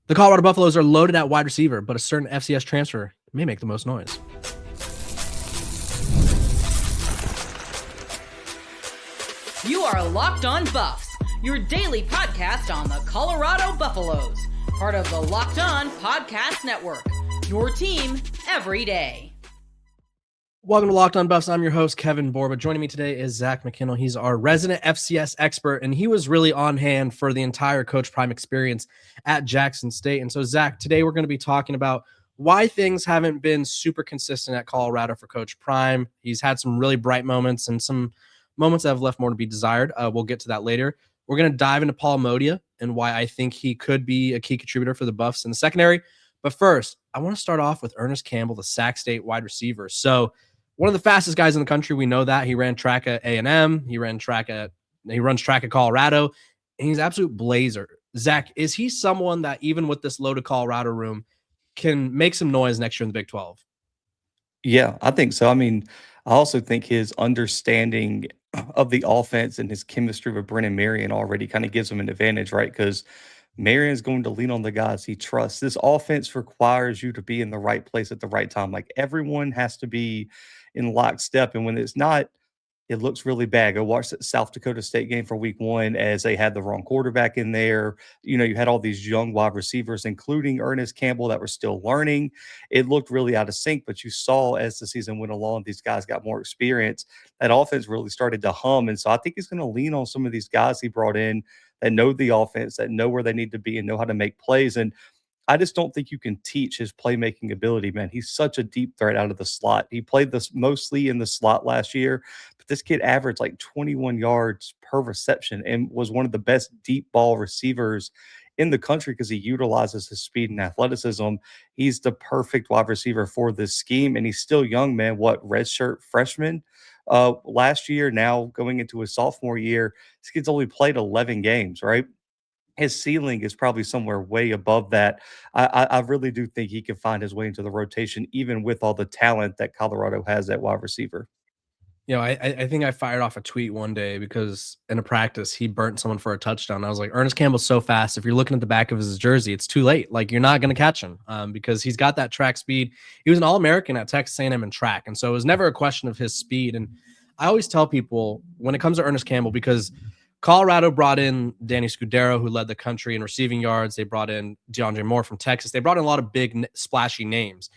The Colorado Buffaloes are loaded at wide receiver, but a certain FCS transfer may make the most noise. You are Locked On Buffs, your daily podcast on the Colorado Buffaloes, part of the Locked On Podcast Network, your team every day. Welcome to Locked On Buffs. I'm your host, Kevin Borba. Joining me today is Zach McKinnell. He's our resident FCS expert, and he was really on hand for the entire Coach Prime experience at Jackson State. And so, Zach, today we're going to be talking about why things haven't been super consistent at Colorado for Coach Prime. He's had some really bright moments and some moments that have left more to be desired. We'll get to that later. We're going to dive into Paul Amodia and why I think he could be a key contributor for the Buffs in the secondary. But first, I want to start off with Ernest Campbell, the Sac State wide receiver. So, one of the fastest guys in the country. We know that. He ran track at A&M. He runs track at Colorado, and he's an absolute blazer. Zach, is he someone that even with this loaded Colorado room can make some noise next year in the Big 12? Yeah, I think so. I mean, I also think his understanding of the offense and his chemistry with Brennan Marion already kind of gives him an advantage, right? Because Marion's going to lean on the guys he trusts. This offense requires you to be in the right place at the right time. Like, everyone has to be in lockstep, and when it's not, it looks really bad. Go watch that South Dakota State game for week 1 as they had the wrong quarterback in there. You know, you had all these young wide receivers, including Ernest Campbell, that were still learning. It looked really out of sync, but you saw as the season went along, these guys got more experience. That offense really started to hum, and so I think he's going to lean on some of these guys he brought in that know the offense, that know where they need to be and know how to make plays. And I just don't think you can teach his playmaking ability, man. He's such a deep threat out of the slot. He played this mostly in the slot last year, but this kid averaged like 21 yards per reception and was one of the best deep ball receivers in the country because he utilizes his speed and athleticism. He's the perfect wide receiver for this scheme, and he's still young, man. What, redshirt freshman last year, now going into his sophomore year. This kid's only played 11 games, right? His ceiling is probably somewhere way above that. I really do think he can find his way into the rotation, even with all the talent that Colorado has at wide receiver. You know, I think I fired off a tweet one day because in a practice, he burnt someone for a touchdown. I was like, Ernest Campbell's so fast. If you're looking at the back of his jersey, it's too late. Like, you're not going to catch him because he's got that track speed. He was an All-American at Texas A&M in track, and so it was never a question of his speed. And I always tell people when it comes to Ernest Campbell, because Colorado brought in Daniel Scudero, who led the country in receiving yards. They brought in DeAndre Moore from Texas. They brought in a lot of big, splashy names.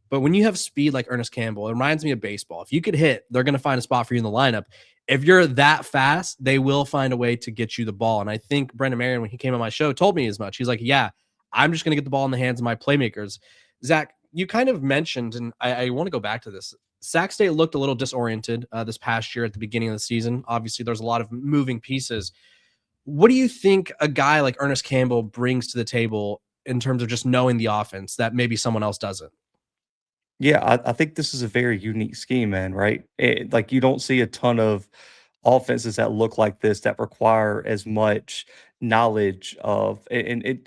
But when you have speed like Ernest Campbell, it reminds me of baseball. If you could hit, they're going to find a spot for you in the lineup. If you're that fast, they will find a way to get you the ball. And I think Brennan Marion, when he came on my show, told me as much. He's like, yeah, I'm just going to get the ball in the hands of my playmakers. Zach, you kind of mentioned, and I want to go back to this, Sac State looked a little disoriented this past year at the beginning of the season. Obviously, there's a lot of moving pieces. What do you think a guy like Ernest Campbell brings to the table in terms of just knowing the offense that maybe someone else doesn't? Yeah, I think this is a very unique scheme, man, right? Like, you don't see a ton of offenses that look like this that require as much knowledge of, and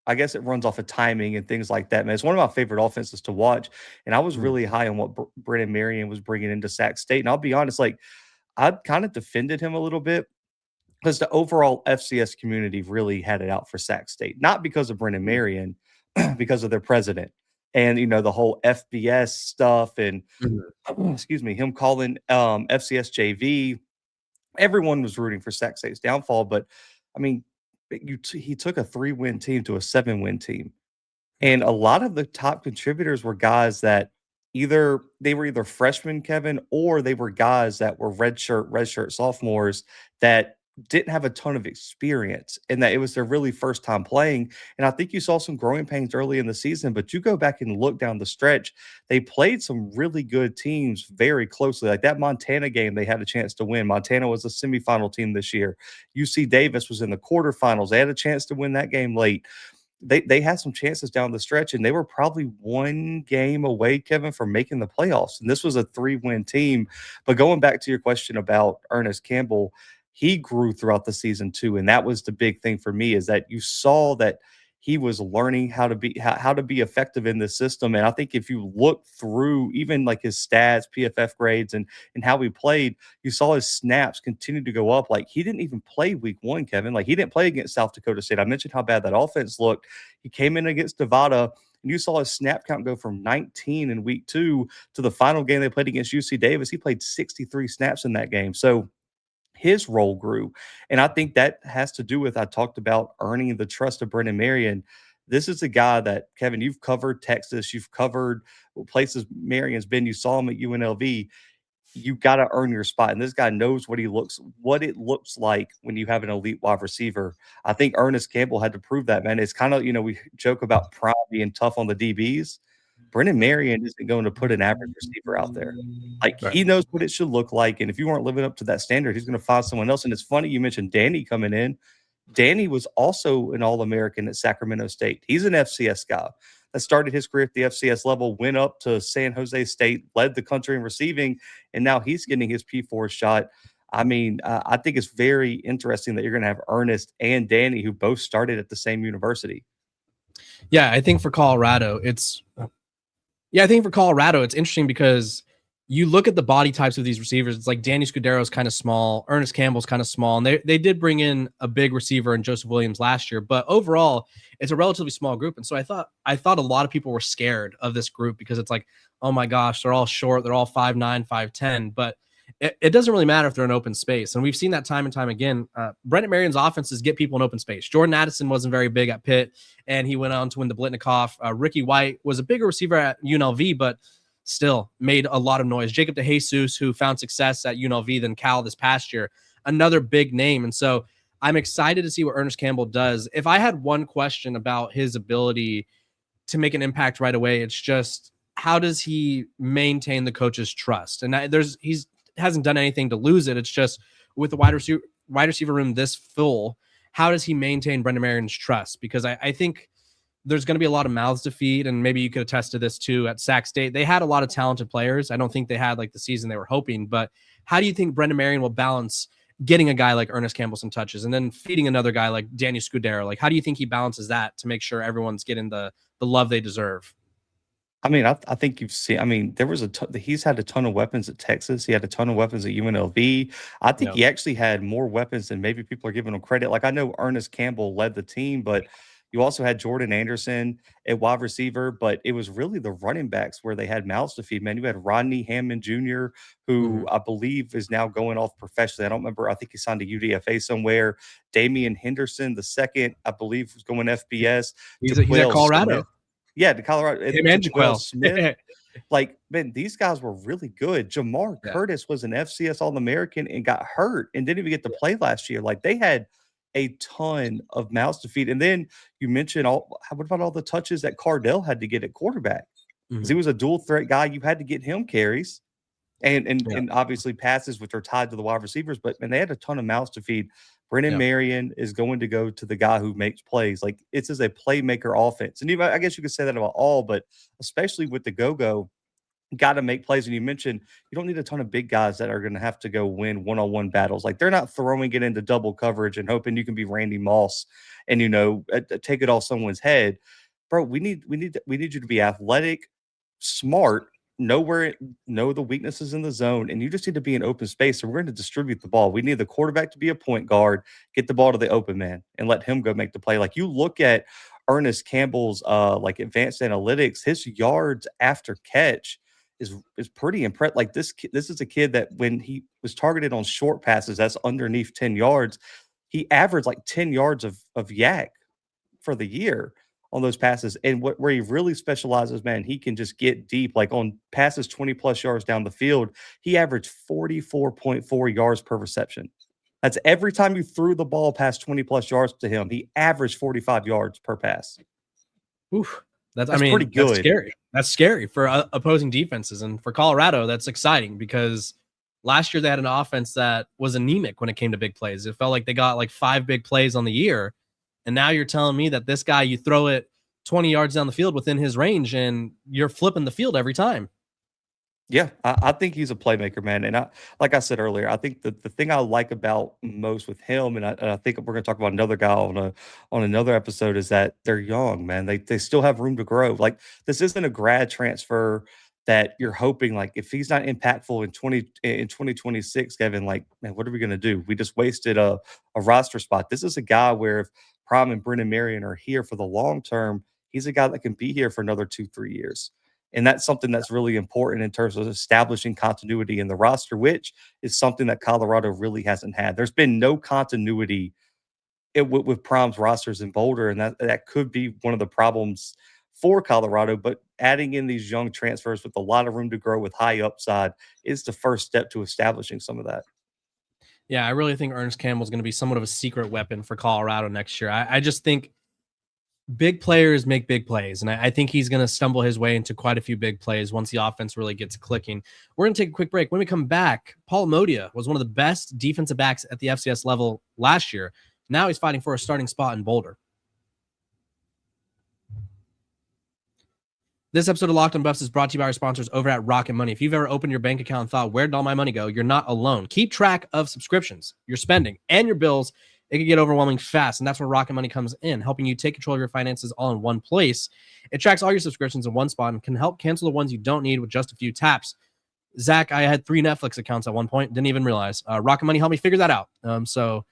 I guess it runs off of timing and things like that, man. It's one of my favorite offenses to watch, and I was really high on what Brennan Marion was bringing into Sac State. And I'll be honest, like, I kind of defended him a little bit because the overall FCS community really had it out for Sac State, not because of Brennan Marion, because of their president. And, you know, the whole FBS stuff and, excuse me, him calling FCS JV. Everyone was rooting for Sac State's downfall. But, I mean, he took a 3-win team to a 7-win team. And a lot of the top contributors were guys that they were either freshmen, Kevin, or they were guys that were redshirt sophomores that didn't have a ton of experience and that it was their really first time playing. And I think you saw some growing pains early in the season, but you go back and look down the stretch, they played some really good teams very closely. Like that Montana game, they had a chance to win. Montana was a semifinal team this year. UC Davis was in the quarterfinals. They had a chance to win that game late. They had some chances down the stretch, and they were probably one game away, Kevin, from making the playoffs. And this was a 3-win team. But going back to your question about Ernest Campbell, he grew throughout the season too. And that was the big thing for me, is that you saw that he was learning how to be effective in this system. And I think if you look through even like his stats, PFF grades, and how he played, you saw his snaps continue to go up. Like he didn't even play week 1, Kevin. Like he didn't play against South Dakota State. I mentioned how bad that offense looked. He came in against Nevada, and you saw his snap count go from 19 in week 2 to the final game they played against UC Davis. He played 63 snaps in that game. So his role grew. And I think that has to do with, I talked about earning the trust of Brennan Marion. This is a guy that, Kevin, you've covered Texas, you've covered places Marion's been, you saw him at UNLV. You got to earn your spot. And this guy knows what it looks like when you have an elite wide receiver. I think Ernest Campbell had to prove that, man. It's kind of, we joke about Prime being tough on the DBs. Brennan Marion isn't going to put an average receiver out there. Like Right. he knows what it should look like. And if you weren't living up to that standard, he's going to find someone else. And it's funny you mentioned Danny coming in. Danny was also an All-American at Sacramento State. He's an FCS guy that started his career at the FCS level, went up to San Jose State, led the country in receiving, and now he's getting his P4 shot. I mean, I think it's very interesting that you're going to have Ernest and Danny, who both started at the same university. Yeah, I think for Colorado, it's interesting because you look at the body types of these receivers. It's like Daniel Scudero is kind of small, Ernest Campbell's kind of small, and they did bring in a big receiver in Joseph Williams last year, but overall, it's a relatively small group. And so I thought a lot of people were scared of this group because it's like, oh my gosh, they're all short, they're all 5'9", 5'10", but it doesn't really matter if they're in open space. And we've seen that time and time again. Brennan Marion's offenses get people in open space. Jordan Addison wasn't very big at Pitt, and he went on to win the Blitnikoff. Ricky White was a bigger receiver at UNLV, but still made a lot of noise. Jacob DeJesus, who found success at UNLV than Cal this past year, another big name. And so I'm excited to see what Ernest Campbell does. If I had one question about his ability to make an impact right away, it's just how does he maintain the coach's trust? And he's hasn't done anything to lose it. It's just with the wide receiver room this full, how does he maintain Brendan Marion's trust? Because I think there's going to be a lot of mouths to feed, and maybe you could attest to this too. At Sac State, they had a lot of talented players. I don't think they had like the season they were hoping, but how do you think Brendan Marion will balance getting a guy like Ernest Campbell some touches and then feeding another guy like Daniel Scudero? Like, how do you think he balances that to make sure everyone's getting the love they deserve? I mean, I think you've seen. I mean, he's had a ton of weapons at Texas. He had a ton of weapons at UNLV. I think Yeah. he actually had more weapons than maybe people are giving him credit. Like I know Ernest Campbell led the team, but you also had Jordan Anderson at wide receiver. But it was really the running backs where they had mouths to feed. Man, you had Rodney Hammond Jr., who I believe is now going off professionally. I don't remember. I think he signed a UDFA somewhere. Damian Henderson, the second, I believe, was going FBS. He's at Colorado. Smith. Yeah, the Colorado. Him and Jaquel Smith. Like, man, these guys were really good. Jamar Curtis was an FCS All-American and got hurt and didn't even get to play last year. Like, they had a ton of mouths to feed. And then you mentioned what about all the touches that Cardell had to get at quarterback? Because he was a dual threat guy. You had to get him carries and obviously passes, which are tied to the wide receivers. But, man, they had a ton of mouths to feed. Brennan Marion is going to go to the guy who makes plays. Like, it's as a playmaker offense. And even, I guess you could say that about all, but especially with the go-go, got to make plays. And you mentioned you don't need a ton of big guys that are going to have to go win one-on-one battles. Like, they're not throwing it into double coverage and hoping you can be Randy Moss and, take it off someone's head. Bro, we need you to be athletic, smart, know the weaknesses in the zone, and you just need to be in open space. So we're going to distribute the ball. We need the quarterback to be a point guard, get the ball to the open man, and let him go make the play. Like, you look at Ernest Campbell's advanced analytics, his yards after catch is pretty impressive. Like, this is a kid that when he was targeted on short passes, that's underneath 10 yards, he averaged like 10 yards of yak for the year on those passes. And where he really specializes, man, he can just get deep. Like on passes 20+ yards down the field, he averaged 44.4 yards per reception. That's every time you threw the ball past 20+ yards to him, he averaged 45 yards per pass. Oof. That's pretty good. That's scary. That's scary for opposing defenses. And for Colorado, that's exciting because last year they had an offense that was anemic when it came to big plays. It felt like they got like 5 big plays on the year. And now you're telling me that this guy, you throw it 20 yards down the field within his range and you're flipping the field every time. Yeah, I think he's a playmaker, man. And like I said earlier, I think the thing I like about most with him, and I think we're gonna talk about another guy on another episode, is that they're young, man. They still have room to grow. Like this isn't a grad transfer that you're hoping like if he's not impactful in 2026, Kevin, like, man, what are we gonna do? We just wasted a roster spot. This is a guy where if Prime and Brennan Marion are here for the long term, he's a guy that can be here for another 2, 3 years. And that's something that's really important in terms of establishing continuity in the roster, which is something that Colorado really hasn't had. There's been no continuity with Prime's rosters in Boulder, and that could be one of the problems for Colorado. But adding in these young transfers with a lot of room to grow with high upside is the first step to establishing some of that. Yeah, I really think Ernest Campbell is going to be somewhat of a secret weapon for Colorado next year. I just think big players make big plays, and I think he's going to stumble his way into quite a few big plays once the offense really gets clicking. We're going to take a quick break. When we come back, Paul Amodia was one of the best defensive backs at the FCS level last year. Now he's fighting for a starting spot in Boulder. This episode of Locked on Buffs is brought to you by our sponsors over at Rocket Money. If you've ever opened your bank account and thought, where did all my money go? You're not alone. Keep track of subscriptions, your spending, and your bills. It can get overwhelming fast, and that's where Rocket Money comes in, helping you take control of your finances all in one place. It tracks all your subscriptions in one spot and can help cancel the ones you don't need with just a few taps. Zach, I had 3 Netflix accounts at one point, didn't even realize. Rocket Money helped me figure that out. So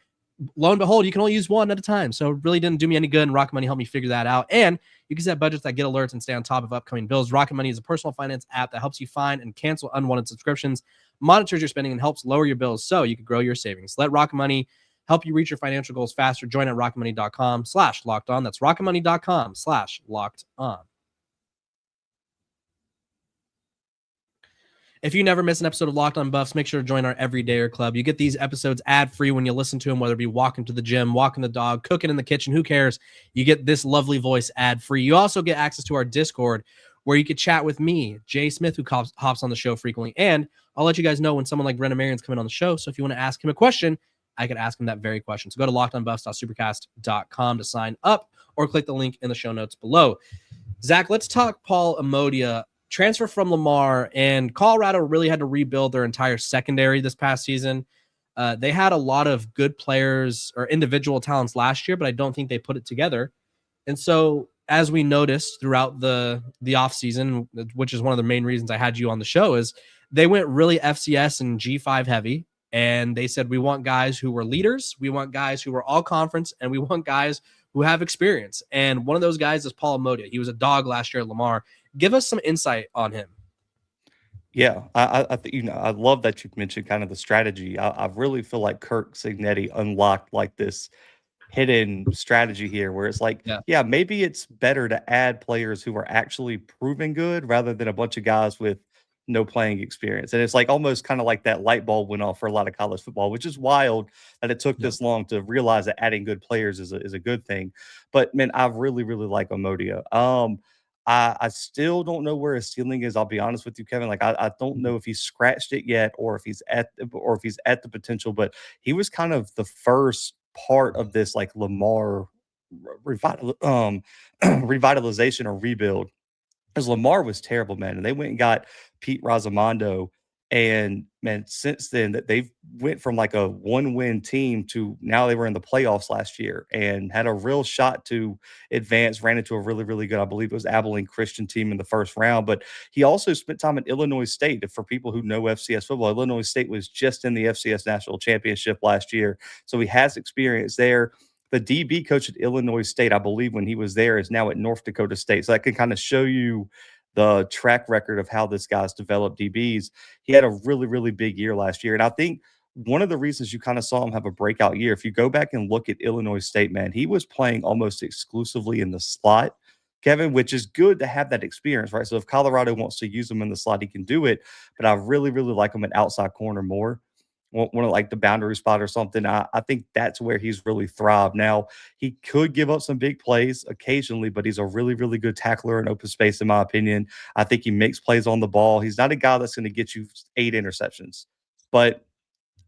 lo and behold, you can only use one at a time. So it really didn't do me any good, and Rocket Money helped me figure that out. And you can set budgets that get alerts and stay on top of upcoming bills. Rocket Money is a personal finance app that helps you find and cancel unwanted subscriptions, monitors your spending, and helps lower your bills so you can grow your savings. Let Rocket Money help you reach your financial goals faster. Join at rocketmoney.com/locked on. That's rocketmoney.com/locked on. If you never miss an episode of Locked on Buffs, make sure to join our Everydayer Club. You get these episodes ad-free when you listen to them, whether it be walking to the gym, walking the dog, cooking in the kitchen, who cares? You get this lovely voice ad-free. You also get access to our Discord, where you can chat with me, Jay Smith, who hops on the show frequently. And I'll let you guys know when someone like Brennan Marion's coming on the show. So if you want to ask him a question, I could ask him that very question. So go to lockedonbuffs.supercast.com to sign up, or click the link in the show notes below. Zach, let's talk Paul Amodia. Transfer from Lamar, and Colorado really had to rebuild their entire secondary this past season. They had a lot of good players or individual talents last year, but I don't think they put it together. And so, as we noticed throughout the offseason, which is one of the main reasons I had you on the show, is they went really FCS and G5 heavy. And they said, we want guys who were leaders, we want guys who were all conference, and we want guys who have experience. And one of those guys is Paul Amodia. He was a dog last year at Lamar. Give us some insight on him. Yeah, I think I love that you mentioned kind of the strategy. I really feel like Kirk Signetti unlocked like this hidden strategy here where it's like, yeah, maybe it's better to add players who are actually proven good rather than a bunch of guys with no playing experience. And it's like almost kind of like that light bulb went off for a lot of college football, which is wild that it took this long to realize that adding good players is a good thing. But man, I really, really like Omodia. I still don't know where his ceiling is. I'll be honest with you, Kevin. Like I don't know if he's scratched it yet, or if he's at the potential. But he was kind of the first part of this like Lamar revitalization or rebuild, because Lamar was terrible, man. And they went and got Pete Razamondo. And man, since then that they've went from like a 1-win team to now they were in the playoffs last year and had a real shot to advance, ran into a really, really good, I believe it was Abilene Christian team in the first round. But he also spent time at Illinois State. For people who know FCS football, Illinois State was just in the FCS National Championship last year. So he has experience there. The DB coach at Illinois State, I believe when he was there, is now at North Dakota State. So that can kind of show you the track record of how this guy's developed DBs. He had a really, really big year last year. And I think one of the reasons you kind of saw him have a breakout year, if you go back and look at Illinois State, man, he was playing almost exclusively in the slot, Kevin, which is good to have that experience, right? So if Colorado wants to use him in the slot, he can do it. But I really, really like him at outside corner more. One of like the boundary spot or something. I think that's where he's really thrived. Now, he could give up some big plays occasionally, but he's a really, really good tackler in open space, in my opinion. I think he makes plays on the ball. He's not a guy that's going to get you 8 interceptions, but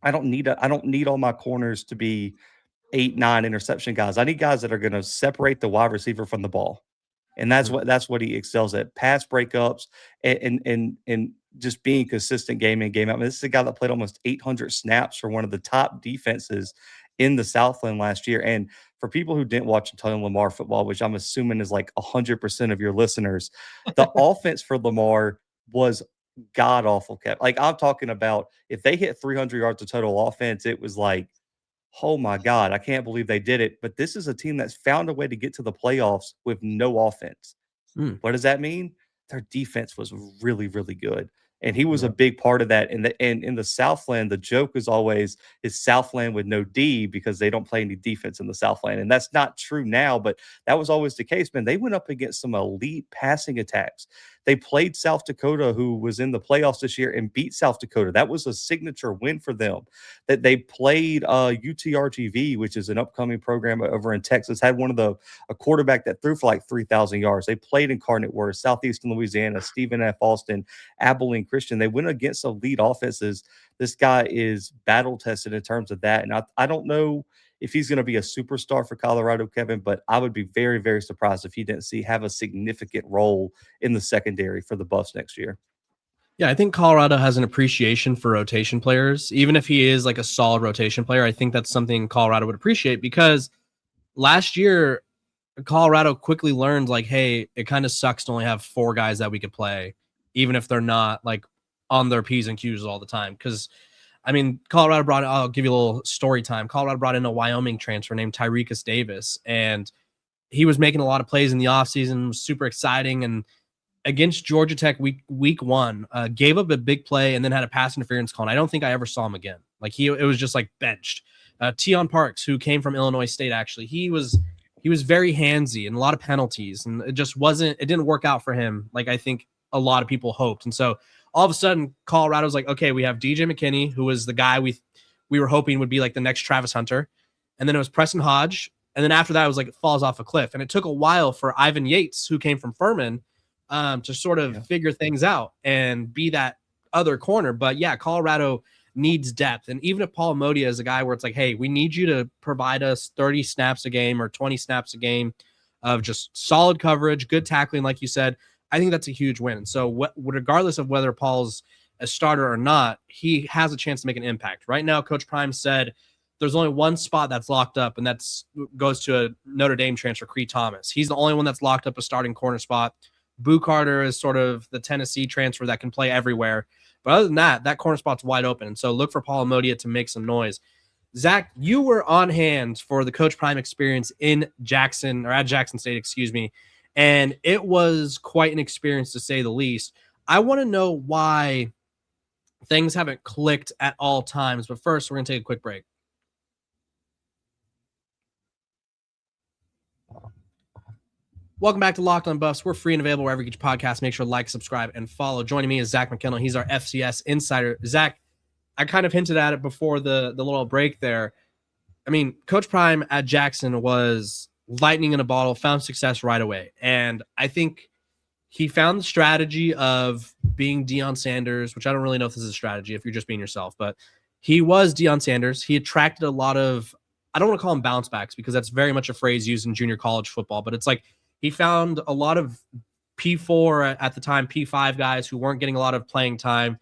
I don't need all my corners to be 8, 9 interception guys. I need guys that are going to separate the wide receiver from the ball. And that's what he excels at. Pass breakups and just being consistent game in, game out. I mean, this is a guy that played almost 800 snaps for one of the top defenses in the Southland last year. And for people who didn't watch a ton of Lamar football, which I'm assuming is like 100% of your listeners, the offense for Lamar was god awful. Kept like I'm talking about if they hit 300 yards of total offense, it was like, oh my God, I can't believe they did it. But this is a team that's found a way to get to the playoffs with no offense. Mm. What does that mean? Their defense was really, really good. And he was a Yeah. big part of that. And in the Southland, the joke is always is Southland with no D because they don't play any defense in the Southland. And that's not true now, but that was always the case, man. They went up against some elite passing attacks. They played South Dakota, who was in the playoffs this year, and beat South Dakota. That was a signature win for them. That they played UTRGV, which is an upcoming program over in Texas, had a quarterback that threw for like 3,000 yards. They played Incarnate Word, Southeastern Louisiana, Stephen F. Austin, Abilene Christian. They went against elite offenses. This guy is battle tested in terms of that. And I don't know if he's going to be a superstar for Colorado, Kevin, but I would be very, very surprised if he didn't have a significant role in the secondary for the Buffs next year. Yeah, I think Colorado has an appreciation for rotation players. Even if he is like a solid rotation player, I think that's something Colorado would appreciate because last year, Colorado quickly learned like, hey, it kind of sucks to only have 4 guys that we could play, even if they're not like on their P's and Q's all the time. Because I mean, I'll give you a little story time. Colorado brought in a Wyoming transfer named Tyrekus Davis, and he was making a lot of plays in the offseason, was super exciting. And against Georgia Tech week 1, gave up a big play and then had a pass interference call. And I don't think I ever saw him again. Like it was just like benched. Tion Parks, who came from Illinois State, actually, he was very handsy and a lot of penalties, and it didn't work out for him like I think a lot of people hoped. And so all of a sudden, Colorado's like, okay, we have DJ McKinney, who was the guy we were hoping would be like the next Travis Hunter. And then it was Preston Hodge. And then after that, it was like it falls off a cliff. And it took a while for Ivan Yates, who came from Furman, to sort of figure things out and be that other corner. But yeah, Colorado needs depth. And even if Paul Amodia is a guy where it's like, hey, we need you to provide us 30 snaps a game or 20 snaps a game of just solid coverage, good tackling, like you said, I think that's a huge win. So regardless of whether Paul's a starter or not, he has a chance to make an impact. Right now, Coach Prime said there's only one spot that's locked up, and goes to a Notre Dame transfer, Cree Thomas. He's the only one that's locked up a starting corner spot. Boo Carter is sort of the Tennessee transfer that can play everywhere. But other than that corner spot's wide open. And so look for Paul Amodia to make some noise. Zach, you were on hand for the Coach Prime experience at Jackson State, excuse me. And it was quite an experience to say the least. I want to know why things haven't clicked at all times. But first, we're going to take a quick break. Welcome back to Locked on Buffs. We're free and available wherever you get your podcast. Make sure to like, subscribe, and follow. Joining me is Zach McKinnell. He's our FCS insider. Zach, I kind of hinted at it before the little break there. I mean, Coach Prime at Jackson was lightning in a bottle, found success right away. And I think he found the strategy of being Deion Sanders, which I don't really know if this is a strategy if you're just being yourself, but he was Deion Sanders. He attracted a lot of, I don't want to call them bounce backs because that's very much a phrase used in junior college football, but it's like he found a lot of P4 at the time, P5 guys who weren't getting a lot of playing time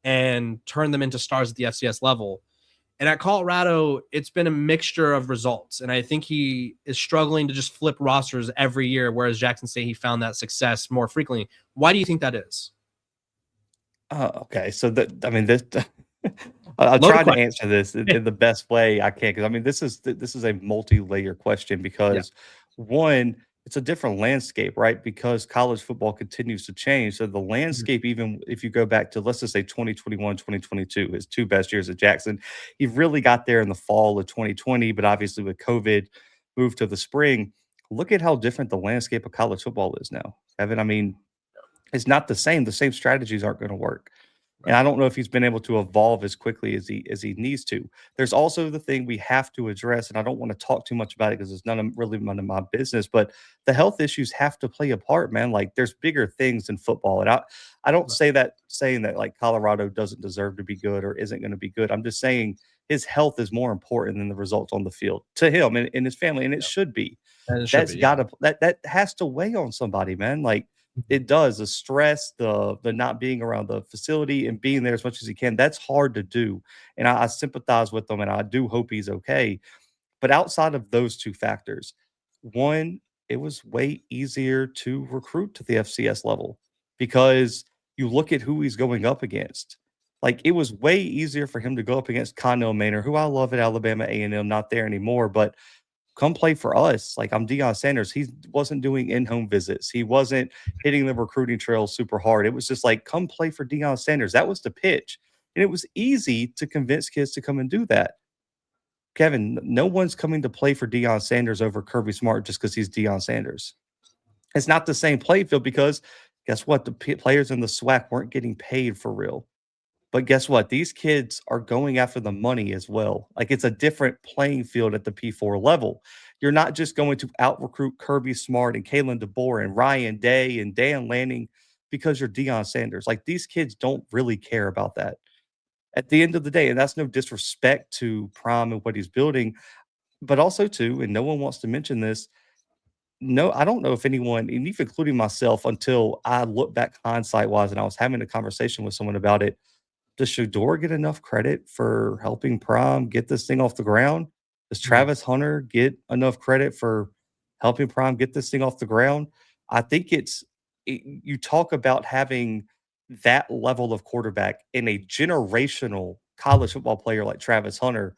and turned them into stars at the FCS level. And at Colorado, it's been a mixture of results. And I think he is struggling to just flip rosters every year, whereas Jackson State, he found that success more frequently. Why do you think that is? Okay. So I'll try to answer this in the best way I can. Because I mean, this is a multi-layer question because one, it's a different landscape, right? Because college football continues to change. So the landscape, even if you go back to, let's just say 2021, 2022, his 2 best years at Jackson, he really got there in the fall of 2020, but obviously with COVID moved to the spring. Look at how different the landscape of college football is now, Evan. I mean, it's not the same. The same strategies aren't going to work. And I don't know if he's been able to evolve as quickly as he needs to. There's also the thing we have to address, and I don't want to talk too much about it because it's none of my business, but the health issues have to play a part, man. Like there's bigger things in football. And I don't say that saying that like Colorado doesn't deserve to be good or isn't going to be good. I'm just saying his health is more important than the results on the field to him and his family, and it should be. That has to weigh on somebody, man. Like It does. The stress, the not being around the facility and being there as much as he can, that's hard to do. And I sympathize with him, and I do hope he's okay. But outside of those two factors, one, it was way easier to recruit to the FCS level because you look at who he's going up against. Like it was way easier for him to go up against Connell Maynor, who I love at Alabama A&M, not there anymore, but come play for us. Like I'm Deion Sanders. He wasn't doing in-home visits. He wasn't hitting the recruiting trail super hard. It was just like, come play for Deion Sanders. That was the pitch. And it was easy to convince kids to come and do that. Kevin, no one's coming to play for Deion Sanders over Kirby Smart just because he's Deion Sanders. It's not the same play field because guess what? The players in the SWAC weren't getting paid for real. But guess what? These kids are going after the money as well. Like it's a different playing field at the P4 level. You're not just going to out recruit Kirby Smart and Kalen DeBoer and Ryan Day and Dan Lanning because you're Deion Sanders. Like these kids don't really care about that at the end of the day. And that's no disrespect to Prime and what he's building, but also too, and no one wants to mention this. No, I don't know if anyone, and even including myself, until I look back hindsight wise and I was having a conversation with someone about it. Does Shador get enough credit for helping Prime get this thing off the ground? Does Travis Hunter get enough credit for helping Prime get this thing off the ground? I think you talk about having that level of quarterback in a generational college football player like Travis Hunter.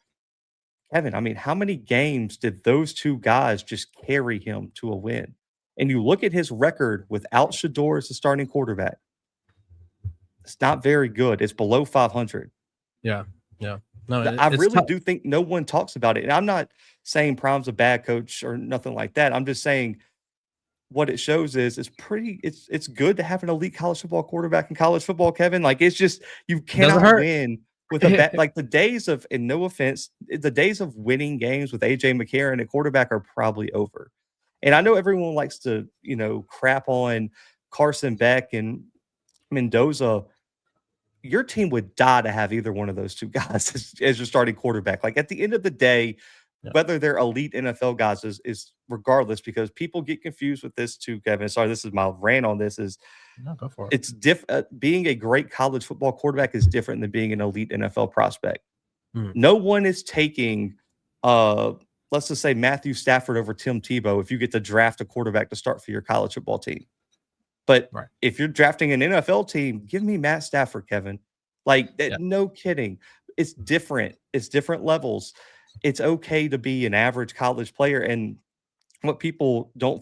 Kevin, I mean, how many games did those two guys just carry him to a win? And you look at his record without Shador as the starting quarterback. It's not very good. It's below 500. Yeah. No, I really do think no one talks about it. And I'm not saying Prime's a bad coach or nothing like that. I'm just saying what it shows is it's good to have an elite college football quarterback in college football, Kevin. Like it's just you cannot win with a bad like the days of, and no offense, the days of winning games with AJ McCarron at quarterback are probably over. And I know everyone likes to, crap on Carson Beck and Mendoza. Your team would die to have either one of those two guys as your starting quarterback. Like at the end of the day, whether they're elite NFL guys is regardless, because people get confused with this too, Kevin. Sorry, this is my rant on this. No, go for it. It's being a great college football quarterback is different than being an elite NFL prospect. No one is taking, let's just say Matthew Stafford over Tim Tebow if you get to draft a quarterback to start for your college football team. But if you're drafting an NFL team, give me Matt Stafford, Kevin. Like, no kidding. It's different. It's different levels. It's okay to be an average college player. And what people don't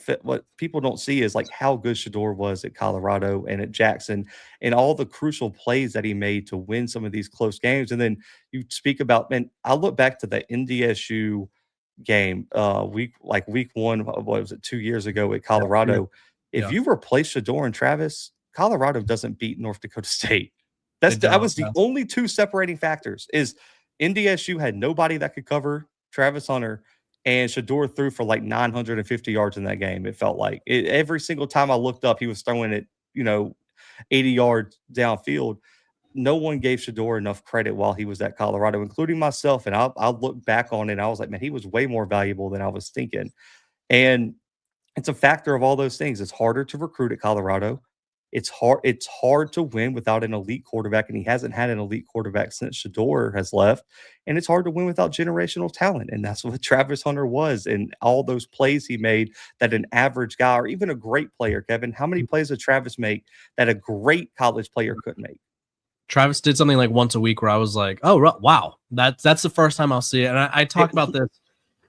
see is like how good Shador was at Colorado and at Jackson and all the crucial plays that he made to win some of these close games. And then you speak about, man, I look back to the NDSU game, week one, what was it, 2 years ago at Colorado. If you replace Shador and Travis, Colorado doesn't beat North Dakota State. That was the only two separating factors. Is NDSU had nobody that could cover Travis Hunter, and Shador threw for like 950 yards in that game. It felt like every single time I looked up, he was throwing it, 80 yards downfield. No one gave Shador enough credit while he was at Colorado, including myself. And I'll look back on it and I was like, man, he was way more valuable than I was thinking. And it's a factor of all those things. It's harder to recruit at Colorado. It's hard to win without an elite quarterback, and he hasn't had an elite quarterback since Shador has left. And it's hard to win without generational talent, and that's what Travis Hunter was. And all those plays he made that an average guy or even a great player, Kevin, how many plays did Travis make that a great college player couldn't make? Travis did something like once a week where I was like, oh, wow, that's the first time I'll see it. And I talk about this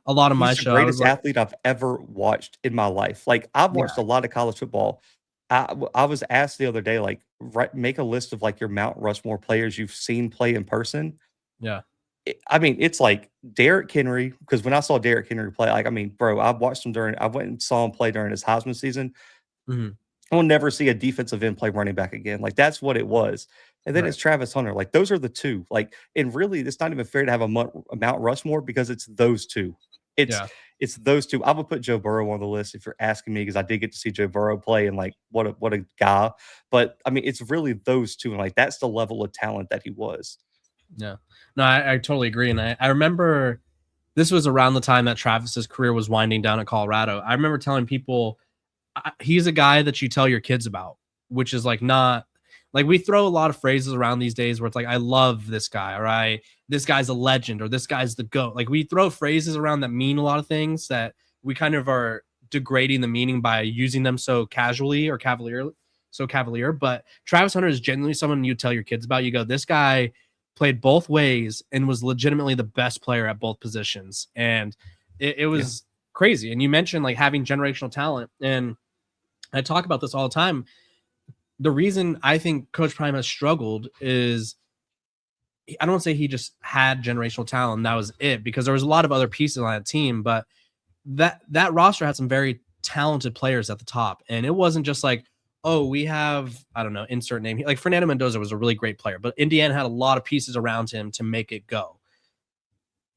a lot of my show. He's the greatest athlete I've ever watched in my life. Like I've watched a lot of college football. I was asked the other day, like, make a list of like your Mount Rushmore players you've seen play in person. Yeah. I mean, it's like Derrick Henry, because when I saw Derrick Henry play, like, I mean, bro, I watched him I went and saw him play during his Heisman season. I will never see a defensive end play running back again. Like that's what it was. And then it's Travis Hunter. Like those are the two. Like, and really, it's not even fair to have a Mount Rushmore because it's those two. It's those two. I would put Joe Burrow on the list if you're asking me, because I did get to see Joe Burrow play, and like what a guy. But I mean, it's really those two, and like that's the level of talent that he was. Yeah, no, I totally agree. And I remember this was around the time that Travis's career was winding down at Colorado. I remember telling people he's a guy that you tell your kids about, which is like not like we throw a lot of phrases around these days where it's like, I love this guy, or this guy's a legend, or this guy's the GOAT. Like we throw phrases around that mean a lot of things that we kind of are degrading the meaning by using them so casually or cavalier. But Travis Hunter is genuinely someone you tell your kids about. You go, this guy played both ways and was legitimately the best player at both positions. And it was crazy. And you mentioned like having generational talent. And I talk about this all the time. The reason I think Coach Prime has struggled is I don't want to say he just had generational talent and that was it, because there was a lot of other pieces on that team, but that roster had some very talented players at the top. And it wasn't just like, oh, we have, I don't know, insert name. Like Fernando Mendoza was a really great player, but Indiana had a lot of pieces around him to make it go.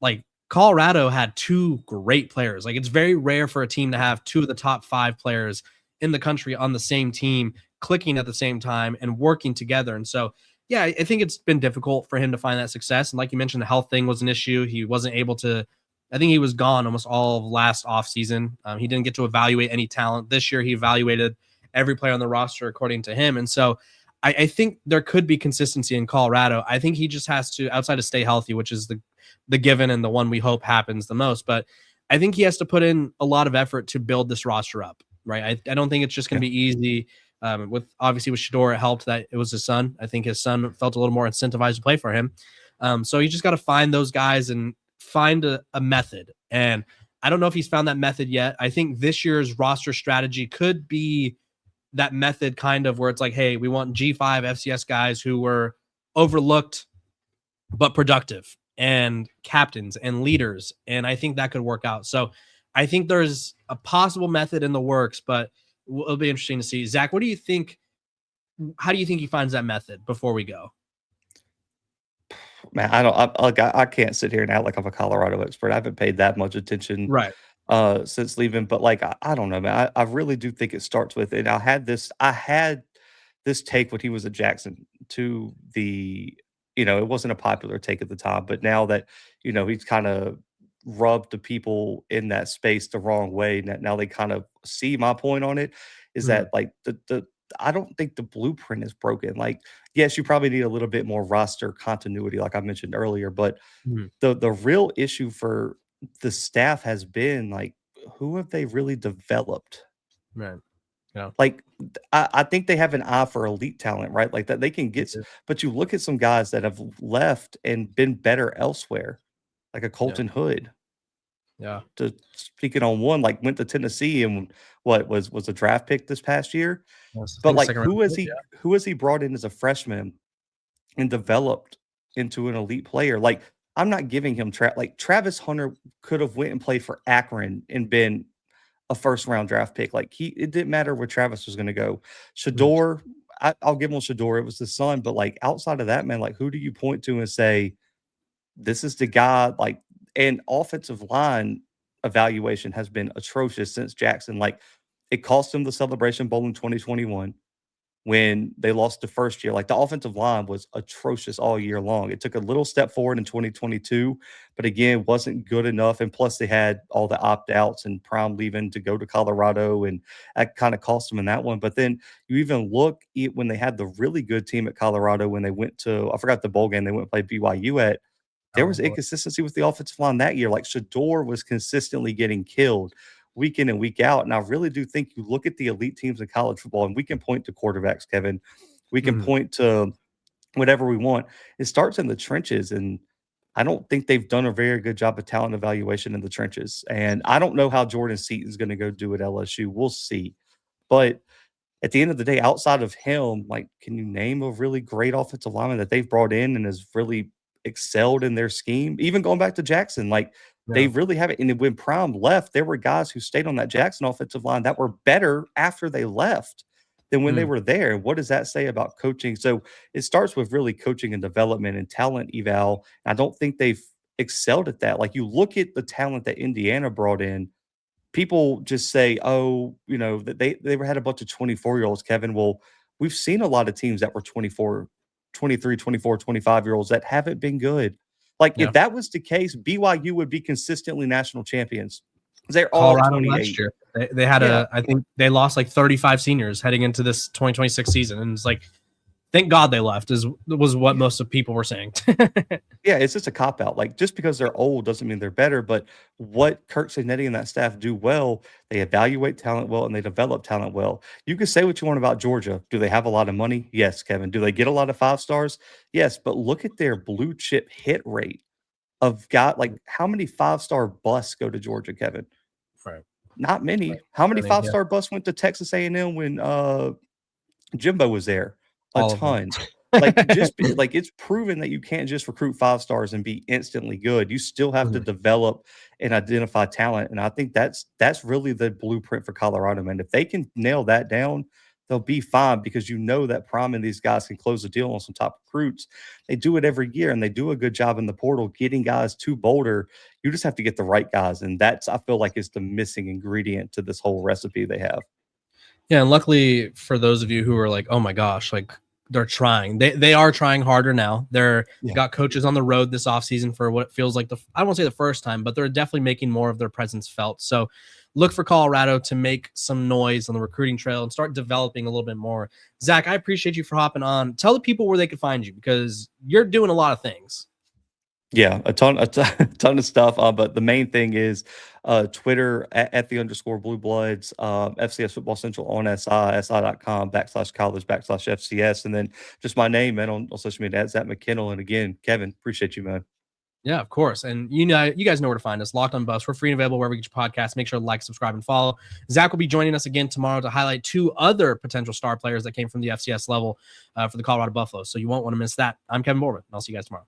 Like Colorado had two great players. Like it's very rare for a team to have two of the top 5 players in the country on the same team, clicking at the same time and working together. And so, yeah, I think it's been difficult for him to find that success. And like you mentioned, the health thing was an issue. He wasn't able to, I think he was gone almost all of last offseason. He didn't get to evaluate any talent. This year, he evaluated every player on the roster according to him. And so I think there could be consistency in Colorado. I think he just has to, outside of stay healthy, which is the given and the one we hope happens the most. But I think he has to put in a lot of effort to build this roster up, right? I don't think it's just going to be easy. With Shedeur, it helped that it was his son. I think his son felt a little more incentivized to play for him. So you just got to find those guys and find a method. And I don't know if he's found that method yet. I think this year's roster strategy could be that method, kind of where it's like, hey, we want G5 FCS guys who were overlooked but productive and captains and leaders. And I think that could work out. So I think there's a possible method in the works, but it'll be interesting to see. Zach, what do you think? How do you think he finds that method before we go? Man, I can't sit here and act like I'm a Colorado expert. I haven't paid that much attention Right. since leaving, but like I don't know, man. I really do think it starts with, and I had this take when he was at Jackson to the, it wasn't a popular take at the time, but now that he's kind of rubbed the people in that space the wrong way. Now they kind of see my point on it, is that like the I don't think the blueprint is broken. Like, yes, you probably need a little bit more roster continuity, like I mentioned earlier, but the real issue for the staff has been like, who have they really developed? Right. Yeah. Like, I think they have an eye for elite talent, right? Like that they can get, but you look at some guys that have left and been better elsewhere, like a Colton Hood. Yeah. To speaking on one, like went to Tennessee and what was a draft pick this past year. But like who has he brought in as a freshman and developed into an elite player? Like I'm not giving him like Travis Hunter could have went and played for Akron and been a first round draft pick. Like it didn't matter where Travis was going to go. Shedeur, I'll give him Shedeur. It was the son, but like outside of that, man, like who do you point to and say this is the guy? Like, and offensive line evaluation has been atrocious since Jackson. Like it cost them the Celebration Bowl in 2021 when they lost the first year. Like the offensive line was atrocious all year long. It took a little step forward in 2022, but again, wasn't good enough. And plus they had all the opt-outs and Prime leaving to go to Colorado, and that kind of cost them in that one. But then you even look at when they had the really good team at Colorado, when they went to, I forgot the bowl game they went and played BYU at, there was inconsistency with the offensive line that year. Like Shedeur was consistently getting killed week in and week out. And I really do think you look at the elite teams in college football, and we can point to quarterbacks, Kevin. We can point to whatever we want. It starts in the trenches. And I don't think they've done a very good job of talent evaluation in the trenches. And I don't know how Jordan Seaton's going to go do at LSU. We'll see. But at the end of the day, outside of him, like, can you name a really great offensive lineman that they've brought in and has really excelled in their scheme? Even going back to Jackson, like they really haven't. And when Prime left, there were guys who stayed on that Jackson offensive line that were better after they left than when they were there. What does that say about coaching? So it starts with really coaching and development and talent eval. I don't think they've excelled at that. Like you look at the talent that Indiana brought in, people just say, oh, that they had a bunch of 24-year-olds, Kevin. Well, we've seen a lot of teams that were 24, 23, 24, 25-year-olds that haven't been good. Like if that was the case, BYU would be consistently national champions. They're all Colorado 28. last year. They had I think they lost like 35 seniors heading into this 2026 season. And it's like, thank God they left was what most of people were saying. Yeah, it's just a cop out. Like, just because they're old doesn't mean they're better. But what Kirk Signetti and that staff do well, they evaluate talent well and they develop talent well. You can say what you want about Georgia. Do they have a lot of money? Yes, Kevin. Do they get a lot of 5-stars? Yes, but look at their blue chip hit rate of like how many 5-star busts go to Georgia, Kevin? Right. Not many. How many 5-star busts went to Texas A&M when Jimbo was there? A ton. Like, like, it's proven that you can't just recruit 5-stars and be instantly good. You still have to develop and identify talent. And I think that's really the blueprint for Colorado, man. If they can nail that down, they'll be fine, because you know that Prime and these guys can close the deal on some top recruits. They do it every year, and they do a good job in the portal getting guys to Boulder. You just have to get the right guys, and that's, I feel like, is the missing ingredient to this whole recipe they have. Yeah, and luckily for those of you who are like, oh my gosh, like, they're trying. They are trying harder now. They're got coaches on the road this offseason for what feels like I won't say the first time, but they're definitely making more of their presence felt. So look for Colorado to make some noise on the recruiting trail and start developing a little bit more. Zach, I appreciate you for hopping on. Tell the people where they can find you, because you're doing a lot of things. Yeah, a ton of stuff. But the main thing is Twitter at the _Blue Bloods, FCS Football Central on si.com/college/FCS. And then just my name, man, on social media at Zach McKinnell. And again, Kevin, appreciate you, man. Yeah, of course. And you guys know where to find us. Locked on Buffs. We're free and available wherever you get your podcasts. Make sure to like, subscribe, and follow. Zach will be joining us again tomorrow to highlight 2 other potential star players that came from the FCS level for the Colorado Buffaloes. So you won't want to miss that. I'm Kevin Borba, and I'll see you guys tomorrow.